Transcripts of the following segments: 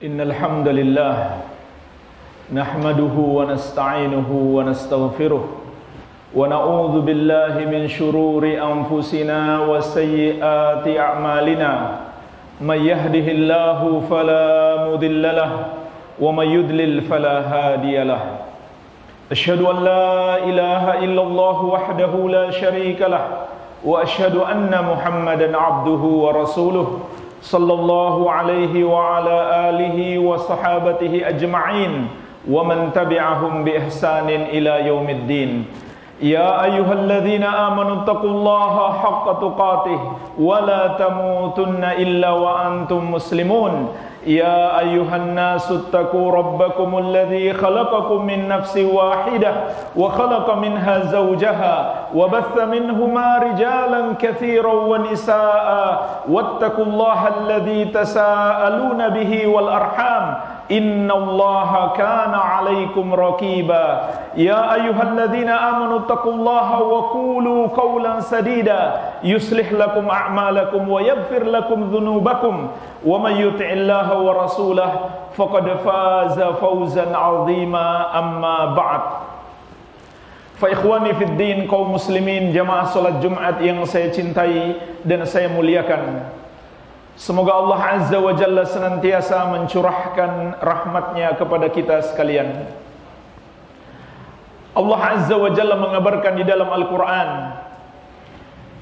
Innal hamdalillah nahmaduhu wa nasta'inuhu wa nastaghfiruh wa na'udzu billahi min shururi anfusina wa sayyiati a'malina may yahdihillahu fala mudilla lahu wa may yudlil fala hadiya lahu asyhadu an la ilaha illallah wahdahu la syarika lahu wa asyhadu anna muhammadan abduhu wa rasuluh sallallahu alaihi wa ala alihi wa sahabatihi ajma'in wa man tabi'ahum bi ihsanin ila yaumiddin. Ya ayyuhalladzina amanu taqullaha haqqa tuqatih wa la tamutunna illa wa antum muslimun. Ya ayyuhan nasu taqu rabbakumul ladzi khalaqakum min nafsin wahidah wa khalaqa minha zawjaha wa batha minhuma rijalan katsiran wa nisaa'a wattaqullaha alladzi tasaaluna bihi wal arham innallaha kana 'alaikum raqiba. Ya ayyuhalladzina amanu taqullaha wa qulu qawlan sadida yuslih lakum a'malakum wa yaghfir lakum dhunubakum wa may yuti'illaha wa rasulahu faqad faza fawzan 'azima. Amma ba'd. Fa ikhwani fid din, kaum muslimin jamaah salat Jumat yang saya cintai dan saya muliakan, semoga Allah Azza wa Jalla senantiasa mencurahkan rahmatnya kepada kita sekalian. Allah Azza wa Jalla mengabarkan di dalam Al-Quran,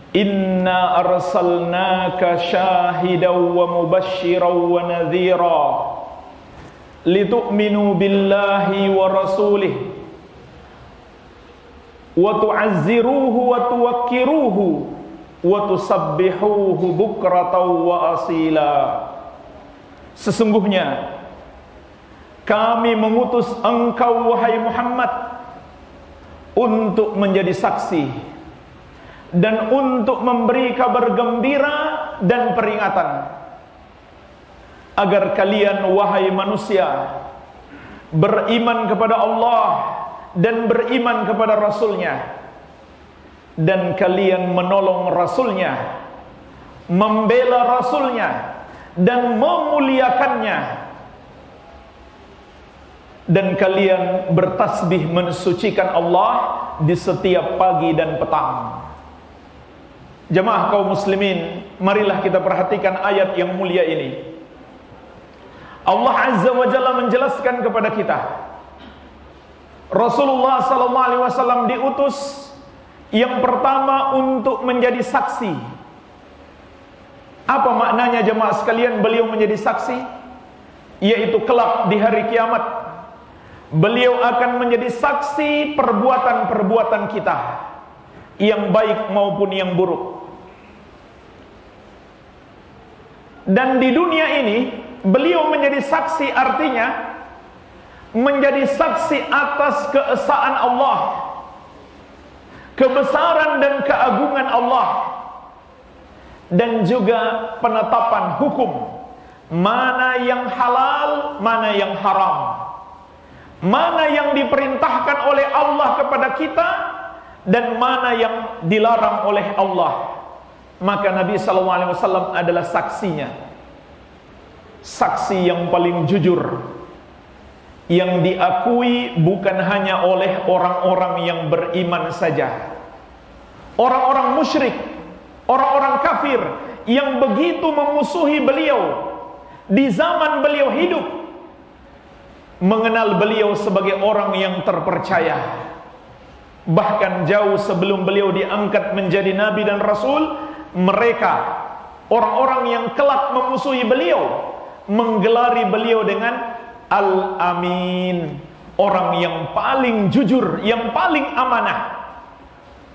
Inna arsalnaka syahidan wa mubasysyiran wa nadhira litu'minu billahi wa rasulih wa tu'azziruhu wa tuwakkiruhu wa tusabbihuhu bukratan wa asila. Sesungguhnya kami mengutus engkau wahai Muhammad untuk menjadi saksi dan untuk memberi kabar gembira dan peringatan, agar kalian wahai manusia beriman kepada Allah dan beriman kepada Rasulnya, dan kalian menolong Rasulnya, membela Rasulnya, dan memuliakannya, dan kalian bertasbih mensucikan Allah di setiap pagi dan petang. Jemaah kaum muslimin, marilah kita perhatikan ayat yang mulia ini. Allah Azza wa Jalla menjelaskan kepada kita, Rasulullah sallallahu alaihi wasallam diutus yang pertama untuk menjadi saksi. Apa maknanya jemaah sekalian beliau menjadi saksi? Yaitu kelak di hari kiamat beliau akan menjadi saksi perbuatan-perbuatan kita, yang baik maupun yang buruk. Dan di dunia ini beliau menjadi saksi, artinya menjadi saksi atas keesaan Allah, kebesaran dan keagungan Allah, dan juga penetapan hukum, mana yang halal, mana yang haram, mana yang diperintahkan oleh Allah kepada kita dan mana yang dilarang oleh Allah. Maka Nabi SAW adalah saksinya, saksi yang paling jujur, yang diakui bukan hanya oleh orang-orang yang beriman saja. Orang-orang musyrik, orang-orang kafir yang begitu memusuhi beliau di zaman beliau hidup, mengenal beliau sebagai orang yang terpercaya. Bahkan jauh sebelum beliau diangkat menjadi nabi dan rasul, mereka, orang-orang yang kelak memusuhi beliau, menggelari beliau dengan Al-Amin, orang yang paling jujur, yang paling amanah.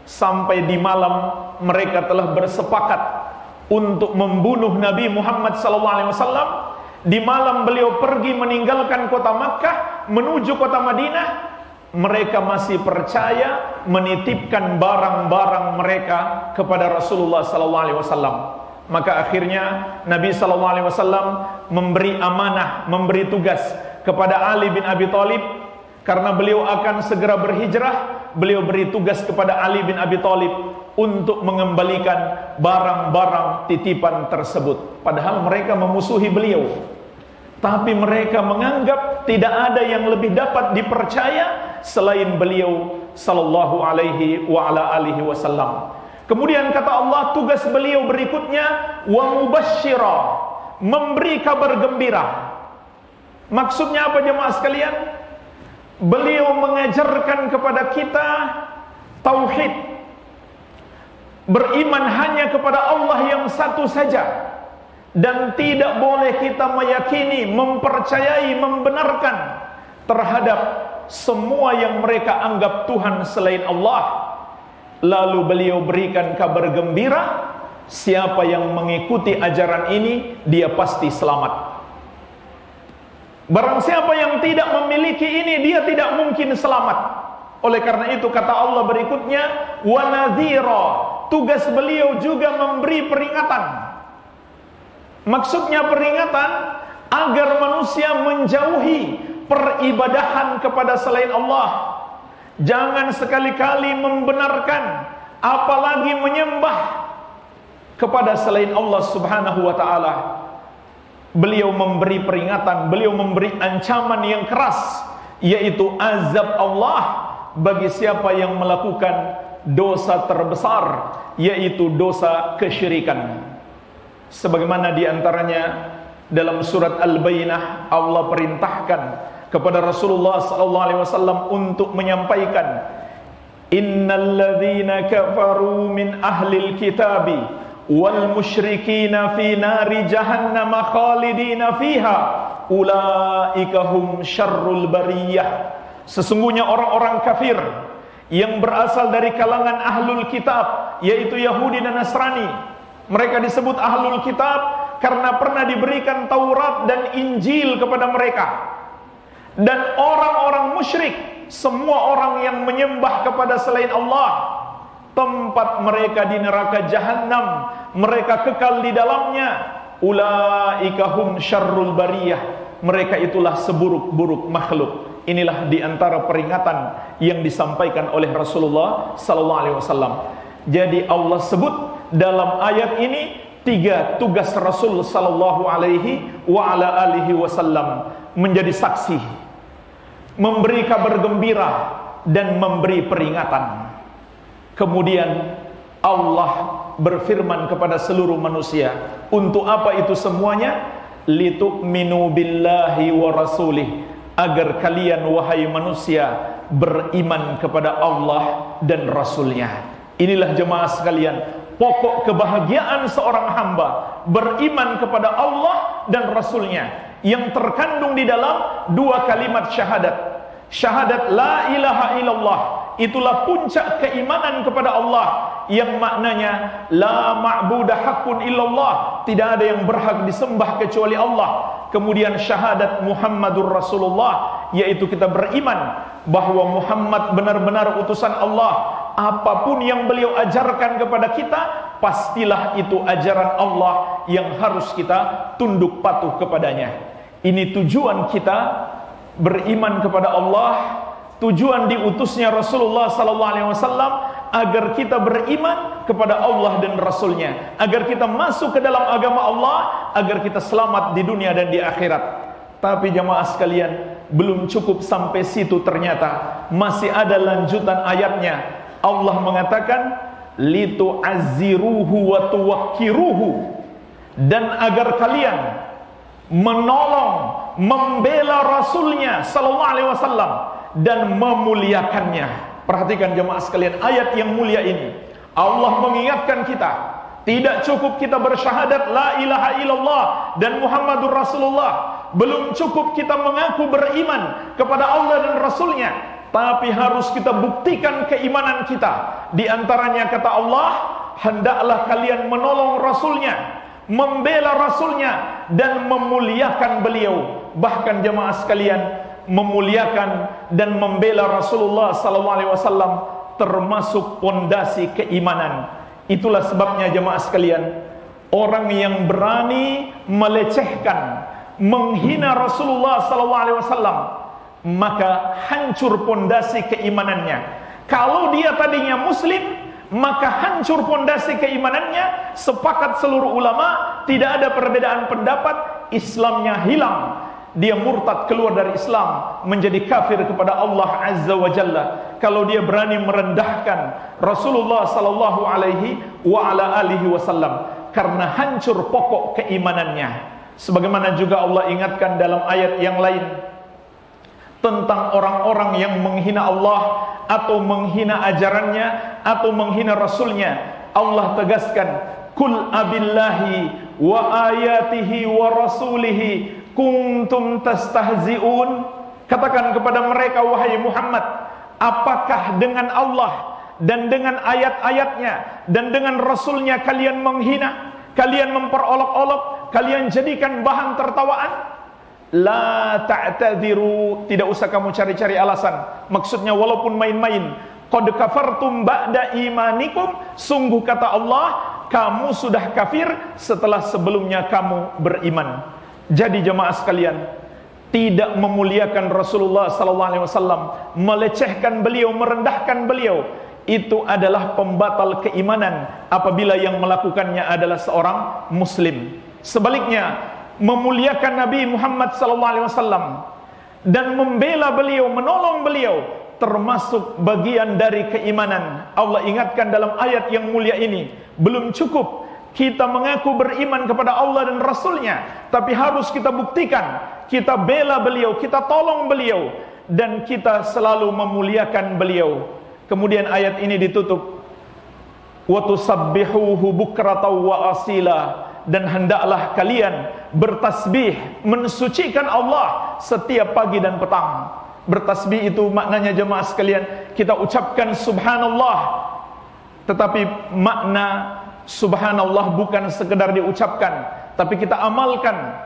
Sampai di malam mereka telah bersepakat untuk membunuh Nabi Muhammad SAW. Di malam beliau pergi meninggalkan kota Makkah menuju kota Madinah, mereka masih percaya menitipkan barang-barang mereka kepada Rasulullah SAW. Maka akhirnya Nabi SAW memberi amanah, memberi tugas kepada Ali bin Abi Thalib. Karena beliau akan segera berhijrah, beliau beri tugas kepada Ali bin Abi Thalib untuk mengembalikan barang-barang titipan tersebut. Padahal mereka memusuhi beliau. tapi mereka menganggap tidak ada yang lebih dapat dipercaya selain beliau sallallahu alaihi wa ala alihi wasallam. Kemudian kata Allah, tugas beliau berikutnya wa mubasysyira, memberi kabar gembira. Maksudnya apa jemaah sekalian? Beliau mengajarkan kepada kita tauhid, beriman hanya kepada Allah yang satu saja, dan tidak boleh kita meyakini, mempercayai, membenarkan terhadap semua yang mereka anggap Tuhan selain Allah. Lalu beliau berikan kabar gembira, siapa yang mengikuti ajaran ini, dia pasti selamat. Barang siapa yang tidak memiliki ini, dia tidak mungkin selamat. Oleh karena itu kata Allah berikutnya, wa nadhira, tugas beliau juga memberi peringatan. Maksudnya peringatan agar manusia menjauhi peribadahan kepada selain Allah. Jangan sekali-kali membenarkan, apalagi menyembah kepada selain Allah subhanahu wa ta'ala. Beliau memberi peringatan, beliau memberi ancaman yang keras, yaitu azab Allah bagi siapa yang melakukan dosa terbesar, yaitu dosa kesyirikan. Sebagaimana diantaranya dalam surat Al-Bayyinah, Allah perintahkan kepada Rasulullah SAW untuk menyampaikan, innal ladzina kafaru min ahlil kitabi wal musyrikina fi nari jahannam khalidina fiha ulaika hum syarrul bariyah. Sesungguhnya orang-orang kafir yang berasal dari kalangan ahlul kitab, yaitu Yahudi dan Nasrani, mereka disebut ahlul kitab karena pernah diberikan Taurat dan Injil kepada mereka. Dan orang-orang musyrik, semua orang yang menyembah kepada selain Allah, tempat mereka di neraka jahanam, mereka kekal di dalamnya. Ulaika hum syarrul bariyah, mereka itulah seburuk-buruk makhluk. Inilah diantara peringatan yang disampaikan oleh Rasulullah sallallahu alaihi wasallam. Jadi Allah sebut dalam ayat ini 3 tugas Rasul sallallahu alaihi wa ala alihi wasallam: menjadi saksi, memberi kabar gembira, dan memberi peringatan. Kemudian Allah berfirman kepada seluruh manusia, untuk apa itu semuanya? Litu'minu billahi wa rasulih, agar kalian wahai manusia beriman kepada Allah dan Rasulnya. Inilah jemaah sekalian, pokok kebahagiaan seorang hamba, beriman kepada Allah dan Rasulnya, yang terkandung di dalam 2 kalimat syahadat. Syahadat la ilaha illallah, itulah puncak keimanan kepada Allah, yang maknanya la ma'budah haqqun illallah, tidak ada yang berhak disembah kecuali Allah. Kemudian syahadat Muhammadur Rasulullah, yaitu kita beriman bahwa Muhammad benar-benar utusan Allah. Apapun yang beliau ajarkan kepada kita, pastilah itu ajaran Allah yang harus kita tunduk patuh kepadanya. Ini tujuan kita beriman kepada Allah, tujuan diutusnya Rasulullah SAW, agar kita beriman kepada Allah dan Rasulnya, agar kita masuk ke dalam agama Allah, agar kita selamat di dunia dan di akhirat. Tapi jamaah sekalian, belum cukup sampai situ, ternyata masih ada lanjutan ayatnya. Allah mengatakan litu'azziruhu wa tuwaqqiruhu, dan agar kalian menolong, membela Rasulnya sallallahu alaihi wasallam dan memuliakannya. Perhatikan jemaah sekalian, ayat yang mulia ini Allah mengingatkan kita, tidak cukup kita bersyahadat la ilaha illallah dan Muhammadur Rasulullah, belum cukup kita mengaku beriman kepada Allah dan Rasulnya, tapi harus kita buktikan keimanan kita. Di antaranya kata Allah, hendaklah kalian menolong Rasulnya, membela Rasulnya, dan memuliakan beliau. Bahkan jemaah sekalian, memuliakan dan membela Rasulullah SAW termasuk pondasi keimanan. Itulah sebabnya jemaah sekalian, orang yang berani melecehkan, menghina Rasulullah SAW, maka hancur pondasi keimanannya. Kalau dia tadinya muslim, maka hancur pondasi keimanannya. Sepakat seluruh ulama, tidak ada perbedaan pendapat, Islamnya hilang. dia murtad keluar dari Islam, menjadi kafir kepada Allah Azza wa Jalla, kalau dia berani merendahkan Rasulullah sallallahu alaihi wa ala alihi wasallam, karena hancur pokok keimanannya. Sebagaimana juga Allah ingatkan dalam ayat yang lain tentang orang-orang yang menghina Allah atau menghina ajarannya atau menghina Rasulnya. Allah tegaskan, Kul abillahi wa ayatihi wa rasulihi kuntum tastahzi'un. Katakan kepada mereka, wahai Muhammad, apakah dengan Allah dan dengan ayat-ayatnya dan dengan Rasulnya kalian menghina, kalian memperolok-olok, kalian jadikan bahan tertawaan? La ta'tadiru, tidak usah kamu cari-cari alasan. Maksudnya walaupun main-main, qad kafartum ba'da imanikum, sungguh kata Allah, kamu sudah kafir setelah sebelumnya kamu beriman. Jadi jemaah sekalian, tidak memuliakan Rasulullah sallallahu alaihi wasallam, melecehkan beliau, merendahkan beliau, itu adalah pembatal keimanan apabila yang melakukannya adalah seorang muslim. Sebaliknya, memuliakan Nabi Muhammad sallallahu alaihi wasallam dan membela beliau, menolong beliau, termasuk bagian dari keimanan. Allah ingatkan dalam ayat yang mulia ini, belum cukup kita mengaku beriman kepada Allah dan Rasulnya, tapi harus kita buktikan, kita bela beliau, kita tolong beliau, dan kita selalu memuliakan beliau. Kemudian ayat ini ditutup, wa tusabbihuhu bukratan wa asila, dan hendaklah kalian bertasbih, mensucikan Allah setiap pagi dan petang. Bertasbih itu maknanya jemaah sekalian, kita ucapkan subhanallah, tetapi makna subhanallah bukan sekedar diucapkan, tapi kita amalkan.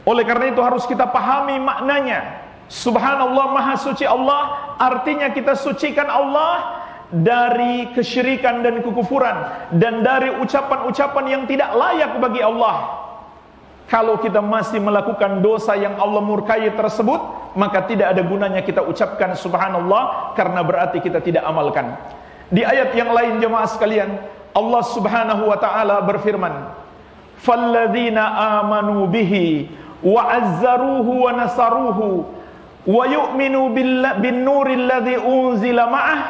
Oleh karena itu harus kita pahami maknanya. Subhanallah, maha suci Allah, artinya kita sucikan Allah dari kesyirikan dan kekufuran, dan dari ucapan-ucapan yang tidak layak bagi Allah. Kalau kita masih melakukan dosa yang Allah murkai tersebut, maka tidak ada gunanya kita ucapkan subhanallah, karena berarti kita tidak amalkan. Di ayat yang lain jemaah sekalian, Allah subhanahu wa ta'ala berfirman, falladzina amanu bihi wa azzaruhu wa nasaruhu wa yu'minu bin nuril ladzi unzila ma'ah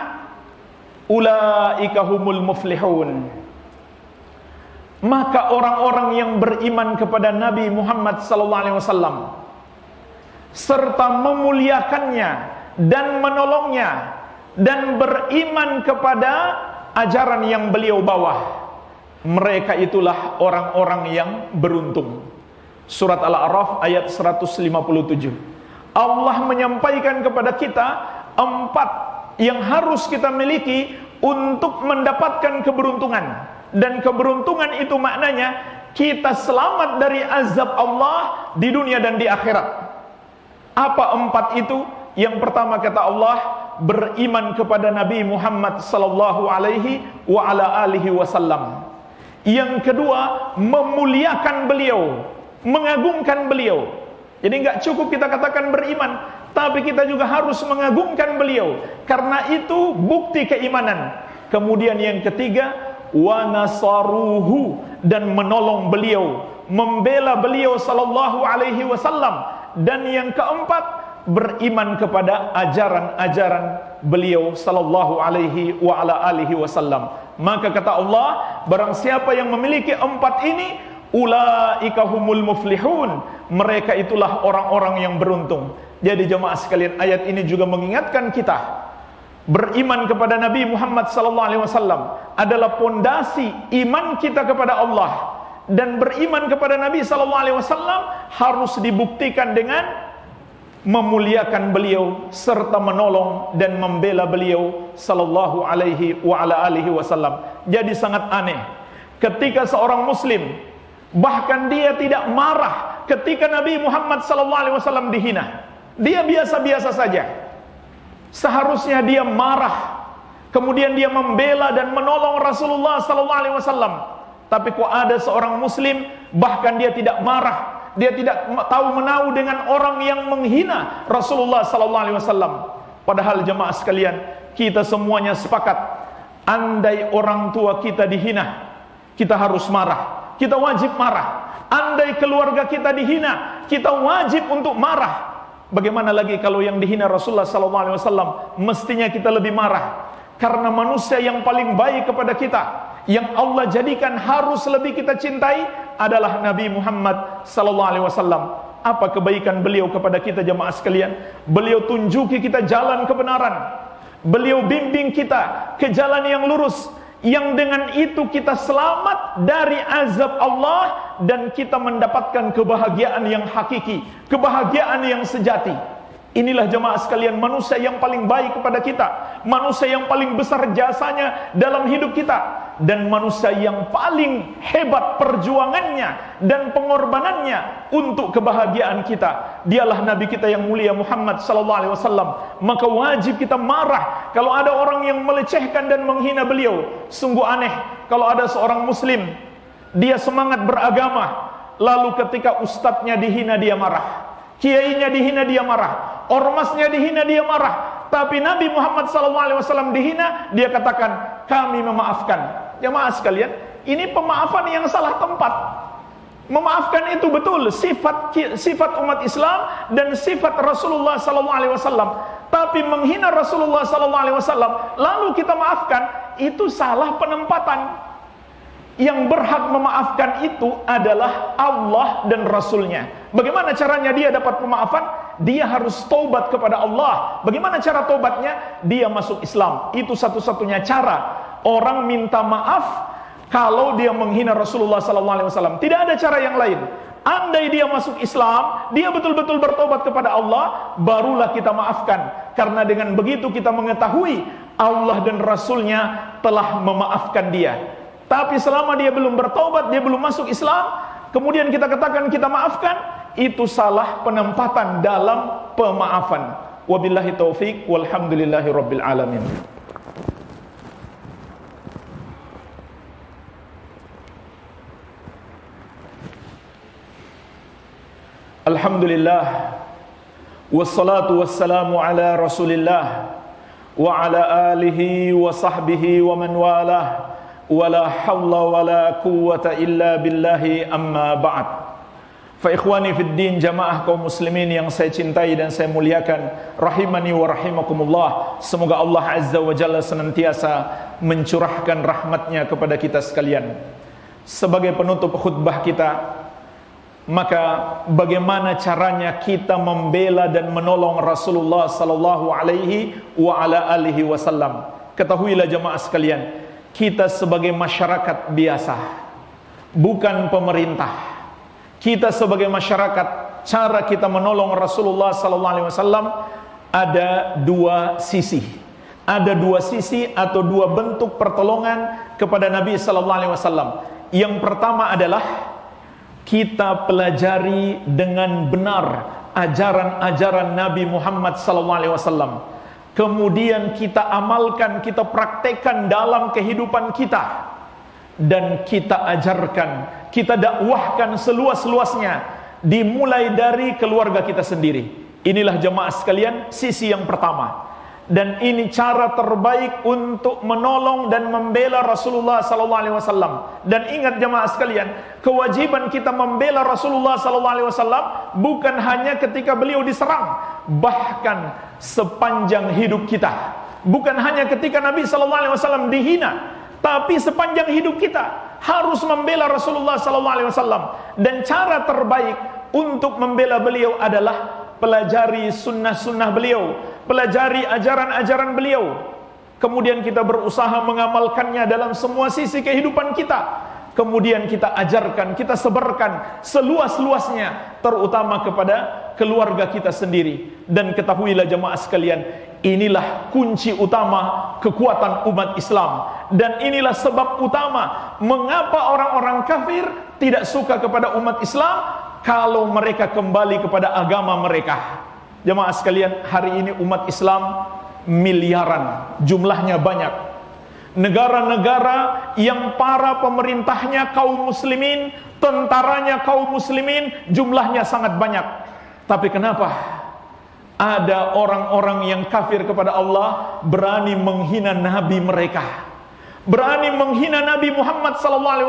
ulaika humul muflihun. Maka orang-orang yang beriman kepada Nabi Muhammad sallallahu alaihi wasallam serta memuliakannya dan menolongnya dan beriman kepada ajaran yang beliau bawa, mereka itulah orang-orang yang beruntung. Surat Al-A'raf ayat 157. Allah menyampaikan kepada kita 4 yang harus kita miliki untuk mendapatkan keberuntungan. Dan keberuntungan itu maknanya kita selamat dari azab Allah di dunia dan di akhirat. Apa 4 itu? Yang pertama kata Allah, beriman kepada Nabi Muhammad sallallahu alaihi wa ala alihi wasallam. Yang kedua, memuliakan beliau, mengagungkan beliau. Jadi enggak cukup kita katakan beriman, tapi kita juga harus mengagungkan beliau, karena itu bukti keimanan. Kemudian yang ketiga, wa nasaruhu, dan menolong beliau, membela beliau sallallahu alaihi wasallam. Dan yang keempat, beriman kepada ajaran-ajaran beliau sallallahu alaihi wa ala alihi wasallam. Maka kata Allah, barang siapa yang memiliki 4 ini, ulaika humul muflihun, mereka itulah orang-orang yang beruntung. Jadi jemaah sekalian, ayat ini juga mengingatkan kita, beriman kepada Nabi Muhammad sallallahu alaihi wasallam adalah pondasi iman kita kepada Allah, dan beriman kepada Nabi sallallahu alaihi wasallam harus dibuktikan dengan memuliakan beliau serta menolong dan membela beliau sallallahu alaihi wa ala alihi wasallam. Jadi sangat aneh ketika seorang muslim bahkan dia tidak marah ketika Nabi Muhammad sallallahu alaihi wasallam dihina. Dia biasa-biasa saja. Seharusnya dia marah, kemudian dia membela dan menolong Rasulullah sallallahu alaihi wasallam. Tapi kok ada seorang muslim bahkan dia tidak marah, dia tidak tahu menau dengan orang yang menghina Rasulullah sallallahu alaihi wasallam. Padahal jemaah sekalian, kita semuanya sepakat, andai orang tua kita dihina, kita harus marah, kita wajib marah. Andai keluarga kita dihina, kita wajib untuk marah. Bagaimana lagi kalau yang dihina Rasulullah SAW? Mestinya kita lebih marah. Karena manusia yang paling baik kepada kita, yang Allah jadikan harus lebih kita cintai, adalah Nabi Muhammad SAW. Apa kebaikan beliau kepada kita jemaah sekalian? Beliau tunjuki kita jalan kebenaran. Beliau bimbing kita ke jalan yang lurus, yang dengan itu kita selamat dari azab Allah dan kita mendapatkan kebahagiaan yang hakiki, kebahagiaan yang sejati. Inilah jemaah sekalian manusia yang paling baik kepada kita, manusia yang paling besar jasanya dalam hidup kita, dan manusia yang paling hebat perjuangannya dan pengorbanannya untuk kebahagiaan kita. Dialah Nabi kita yang mulia Muhammad SAW. Maka wajib kita marah kalau ada orang yang melecehkan dan menghina beliau. Sungguh aneh kalau ada seorang muslim, dia semangat beragama, lalu ketika ustadznya dihina dia marah, kiainya dihina dia marah, ormasnya dihina dia marah. Tapi Nabi Muhammad SAW dihina, dia katakan kami memaafkan. Jemaah sekalian, ini pemaafan yang salah tempat. Memaafkan itu betul sifat umat Islam dan sifat Rasulullah SAW. Tapi menghina Rasulullah SAW lalu kita maafkan, itu salah penempatan. Yang berhak memaafkan itu adalah Allah dan Rasulnya. Bagaimana caranya dia dapat pemaafan? Dia harus taubat kepada Allah. Bagaimana cara taubatnya? Dia masuk Islam. Itu satu-satunya cara orang minta maaf kalau dia menghina Rasulullah SAW. Tidak ada cara yang lain. Andai dia masuk Islam, dia betul-betul bertobat kepada Allah, barulah kita maafkan. Karena dengan begitu kita mengetahui Allah dan Rasulnya telah memaafkan dia. Tapi selama dia belum bertobat, dia belum masuk Islam, kemudian kita katakan kita maafkan, itu salah penempatan dalam pemaafan. Wabillahi taufik walhamdulillahi rabbil alamin. Alhamdulillah, wassalatu wassalamu ala Rasulillah wa ala alihi wa sahbihi wa man walah, wala hawla wala quwwata illa billahi, amma ba'd. Fa ikhwani fid din, jamaah kaum muslimin yang saya cintai dan saya muliakan, rahimani wa rahimakumullah. Semoga Allah Azza wa Jalla senantiasa mencurahkan rahmatnya kepada kita sekalian. Sebagai penutup khutbah kita, maka bagaimana caranya kita membela dan menolong Rasulullah sallallahu alaihi wa ala alihi wasallam? Ketahuilah jemaah sekalian, kita sebagai masyarakat biasa, bukan pemerintah. Kita sebagai masyarakat, cara kita menolong Rasulullah sallallahu alaihi wasallam ada dua sisi. Ada dua sisi atau dua bentuk pertolongan kepada Nabi sallallahu alaihi wasallam. Yang pertama adalah kita pelajari dengan benar ajaran-ajaran Nabi Muhammad SAW. Kemudian kita amalkan, kita praktekkan dalam kehidupan kita. Dan kita ajarkan, kita dakwahkan seluas-luasnya. Dimulai dari keluarga kita sendiri. Inilah jemaah sekalian, sisi yang pertama. Dan ini cara terbaik untuk menolong dan membela Rasulullah SAW. Dan ingat jemaah sekalian, kewajiban kita membela Rasulullah SAW bukan hanya ketika beliau diserang, bahkan sepanjang hidup kita. Bukan hanya ketika Nabi SAW dihina, tapi sepanjang hidup kita harus membela Rasulullah SAW. Dan cara terbaik untuk membela beliau adalah pelajari sunnah-sunnah beliau, pelajari ajaran-ajaran beliau. Kemudian kita berusaha mengamalkannya dalam semua sisi kehidupan kita. Kemudian kita ajarkan, kita sebarkan seluas-luasnya, terutama kepada keluarga kita sendiri. Dan ketahuilah jemaah sekalian, inilah kunci utama kekuatan umat Islam. Dan inilah sebab utama mengapa orang-orang kafir tidak suka kepada umat Islam kalau mereka kembali kepada agama mereka. Jemaah sekalian, hari ini umat Islam miliaran, jumlahnya banyak. Negara-negara yang para pemerintahnya kaum muslimin, tentaranya kaum muslimin, jumlahnya sangat banyak. Tapi kenapa ada orang-orang yang kafir kepada Allah berani menghina nabi mereka, berani menghina Nabi Muhammad SAW?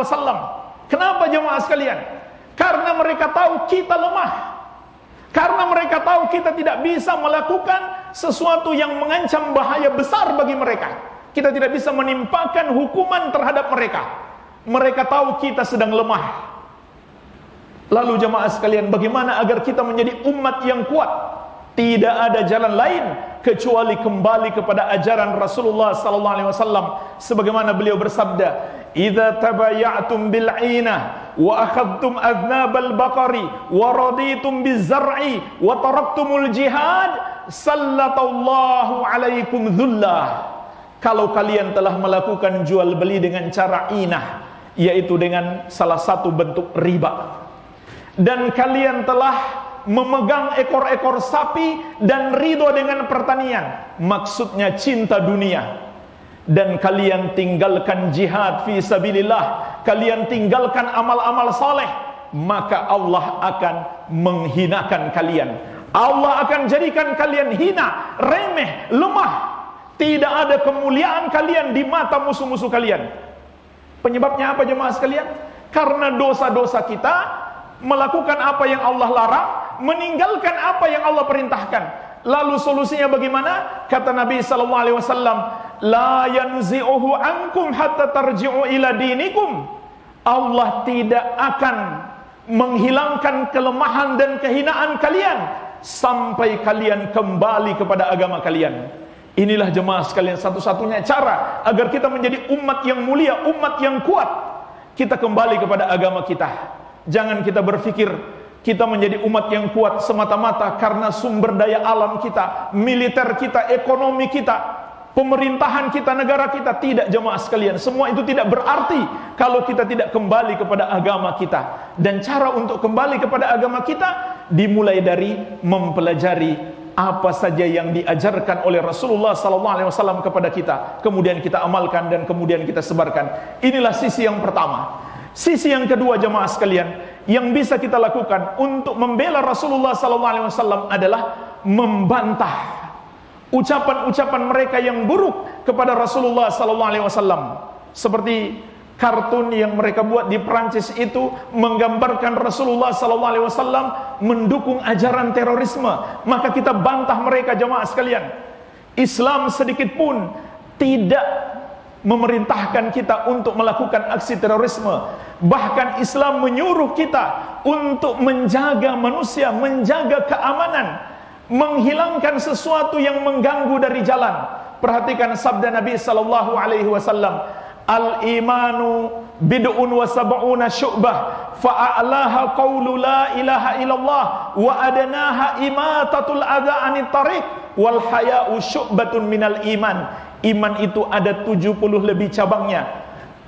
Kenapa jemaah sekalian? Karena mereka tahu kita lemah. Karena mereka tahu kita tidak bisa melakukan sesuatu yang mengancam bahaya besar bagi mereka. Kita tidak bisa menimpakan hukuman terhadap mereka. Mereka tahu kita sedang lemah. Lalu jemaah sekalian, bagaimana agar kita menjadi umat yang kuat? Tidak ada jalan lain kecuali kembali kepada ajaran Rasulullah sallallahu alaihi wasallam, sebagaimana beliau bersabda, "Idza tabaya'tum bil 'ainah wa akhadtum adnabal baqari wa raditum biz-zar'i wa taraktumul jihad, sallatallahu 'alaikum dhullah." Kalau kalian telah melakukan jual beli dengan cara inah, yaitu dengan salah satu bentuk riba, dan kalian telah memegang ekor-ekor sapi dan ridho dengan pertanian, maksudnya cinta dunia, dan kalian tinggalkan jihad fi sabilillah, kalian tinggalkan amal-amal saleh, maka Allah akan menghinakan kalian. Allah akan jadikan kalian hina, remeh, lemah. Tidak ada kemuliaan kalian di mata musuh-musuh kalian. Penyebabnya apa jemaah sekalian? Karena dosa-dosa kita, melakukan apa yang Allah larang, meninggalkan apa yang Allah perintahkan. Lalu solusinya bagaimana? Kata Nabi sallallahu alaihi wasallam, la yanzi'uhu ankum hatta tarji'u ila dinikum. Allah tidak akan menghilangkan kelemahan dan kehinaan kalian sampai kalian kembali kepada agama kalian. Inilah jemaah sekalian satu-satunya cara agar kita menjadi umat yang mulia, umat yang kuat. Kita kembali kepada agama kita. Jangan kita berpikir kita menjadi umat yang kuat semata-mata karena sumber daya alam kita, militer kita, ekonomi kita, pemerintahan kita, negara kita. Tidak jemaah sekalian, semua itu tidak berarti kalau kita tidak kembali kepada agama kita. Dan cara untuk kembali kepada agama kita dimulai dari mempelajari apa saja yang diajarkan oleh Rasulullah SAW kepada kita, kemudian kita amalkan dan kemudian kita sebarkan. Inilah sisi yang pertama. Sisi yang kedua jemaah sekalian, yang bisa kita lakukan untuk membela Rasulullah SAW adalah membantah ucapan-ucapan mereka yang buruk kepada Rasulullah SAW. Seperti kartun yang mereka buat di Perancis itu menggambarkan Rasulullah SAW mendukung ajaran terorisme. Maka kita bantah mereka jemaah sekalian. Islam sedikit pun tidak memerintahkan kita untuk melakukan aksi terorisme. Bahkan Islam menyuruh kita untuk menjaga manusia, menjaga keamanan, menghilangkan sesuatu yang mengganggu dari jalan. Perhatikan sabda Nabi sallallahu alaihi wasallam, al-imanu bid'un wa sab'una syu'bah, fa'alaha qawlu la ilaha illallah, wa adanaha imatatul adha anit tariq, wal haya'u syu'batun minal iman. Iman itu ada 70 lebih cabangnya.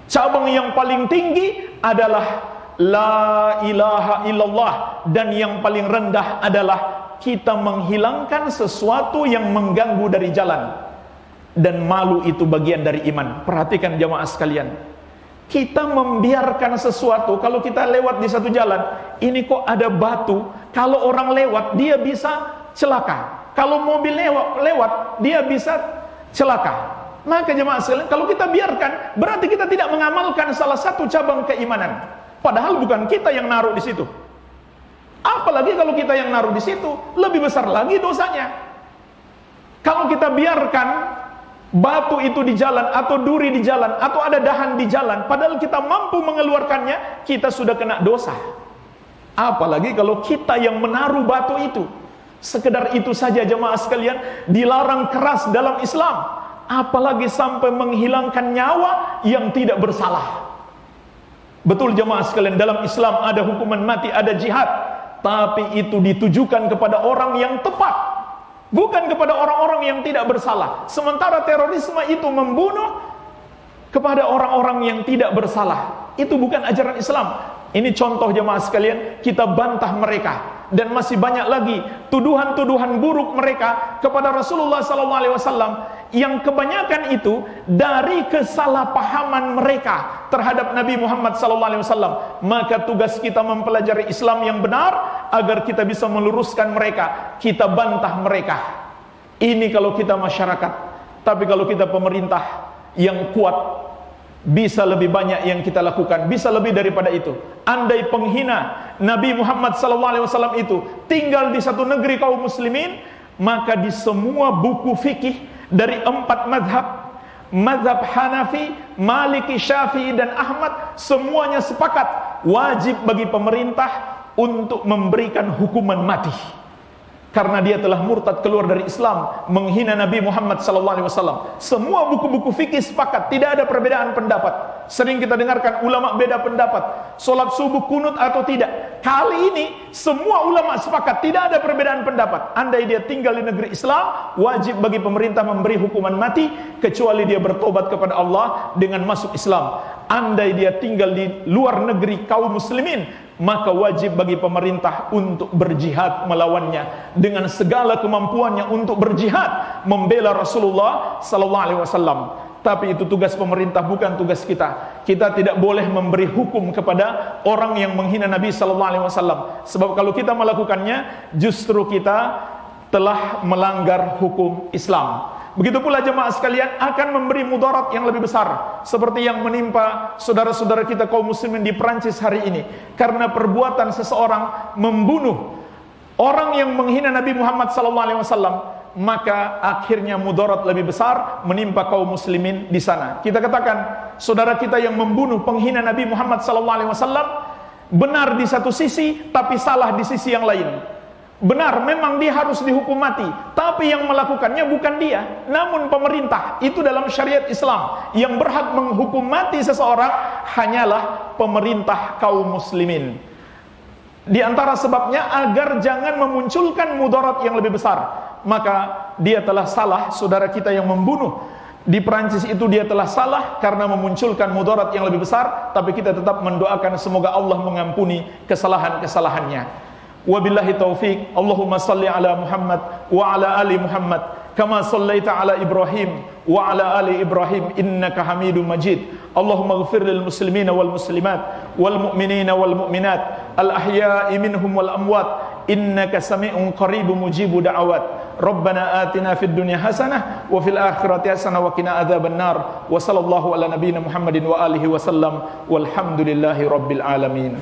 Cabang yang paling tinggi adalah la ilaha illallah, dan yang paling rendah adalah kita menghilangkan sesuatu yang mengganggu dari jalan. Dan malu itu bagian dari iman. Perhatikan jamaah sekalian, kita membiarkan sesuatu. Kalau kita lewat di satu jalan, ini kok ada batu, kalau orang lewat dia bisa celaka, kalau mobil lewat dia bisa celaka. Maka jemaah sekalian, kalau kita biarkan, berarti kita tidak mengamalkan salah satu cabang keimanan. Padahal bukan kita yang naruh di situ. Apalagi kalau kita yang naruh di situ, lebih besar lagi dosanya. Kalau kita biarkan batu itu di jalan, atau duri di jalan, atau ada dahan di jalan, padahal kita mampu mengeluarkannya, kita sudah kena dosa. Apalagi kalau kita yang menaruh batu itu. Sekedar itu saja jemaah sekalian dilarang keras dalam Islam. Apalagi sampai menghilangkan nyawa yang tidak bersalah. Betul jemaah sekalian, dalam Islam ada hukuman mati, ada jihad, tapi itu ditujukan kepada orang yang tepat, bukan kepada orang-orang yang tidak bersalah. Sementara terorisme itu membunuh kepada orang-orang yang tidak bersalah. Itu bukan ajaran Islam. Ini contoh jemaah sekalian, kita bantah mereka. Dan masih banyak lagi tuduhan-tuduhan buruk mereka kepada Rasulullah SAW, yang kebanyakan itu dari kesalahpahaman mereka terhadap Nabi Muhammad SAW. Maka tugas kita mempelajari Islam yang benar agar kita bisa meluruskan mereka, kita bantah mereka. Ini kalau kita masyarakat. Tapi kalau kita pemerintah yang kuat, bisa lebih banyak yang kita lakukan, bisa lebih daripada itu. Andai penghina Nabi Muhammad SAW itu tinggal di satu negeri kaum muslimin, maka di semua buku fikih dari 4 mazhab, mazhab Hanafi, Maliki, Syafi'i dan Ahmad, semuanya sepakat wajib bagi pemerintah untuk memberikan hukuman mati. Karena dia telah murtad keluar dari Islam, menghina Nabi Muhammad SAW. Semua buku-buku fikih sepakat, tidak ada perbedaan pendapat. Sering kita dengarkan ulama beda pendapat, solat subuh kunut atau tidak. Kali ini semua ulama sepakat, tidak ada perbedaan pendapat. Andai dia tinggal di negeri Islam, wajib bagi pemerintah memberi hukuman mati, kecuali dia bertobat kepada Allah dengan masuk Islam. Andai dia tinggal di luar negeri kaum muslimin, maka wajib bagi pemerintah untuk berjihad melawannya dengan segala kemampuannya untuk berjihad membela Rasulullah SAW. Tapi itu tugas pemerintah, bukan tugas kita. Kita tidak boleh memberi hukum kepada orang yang menghina Nabi SAW. Sebab kalau kita melakukannya, justru kita telah melanggar hukum Islam. Begitu pula jemaah sekalian akan memberi mudarat yang lebih besar, seperti yang menimpa saudara-saudara kita kaum muslimin di Perancis hari ini, karena perbuatan seseorang membunuh orang yang menghina Nabi Muhammad SAW, maka akhirnya mudarat lebih besar menimpa kaum muslimin di sana. Kita katakan saudara kita yang membunuh penghina Nabi Muhammad SAW benar di satu sisi, tapi salah di sisi yang lain. Benar, memang dia harus dihukum mati, tapi yang melakukannya bukan dia, namun pemerintah. Itu dalam syariat Islam, yang berhak menghukum mati seseorang hanyalah pemerintah kaum muslimin. Di antara sebabnya agar jangan memunculkan mudarat yang lebih besar. Maka dia telah salah, saudara kita yang membunuh di Perancis itu, dia telah salah karena memunculkan mudarat yang lebih besar. Tapi kita tetap mendoakan semoga Allah mengampuni kesalahan-kesalahannya. Wabillahi taufiq. Allahumma salli ala Muhammad wa ala ali Muhammad kama sallaita ala Ibrahim wa ala ali Ibrahim innaka Hamidum Majid. Allahumma ighfir lil muslimina wal muslimat wal mu'minina wal mu'minat al ahya'i minhum wal amwat innaka sami'un qaribun mujibu da'awat. Rabbana atina fid dunya hasanah wa fil akhirati hasanah wa qina adzabannar. Wa sallallahu ala nabiyyina Muhammadin wa alihi wasallam walhamdulillahi rabbil alamin.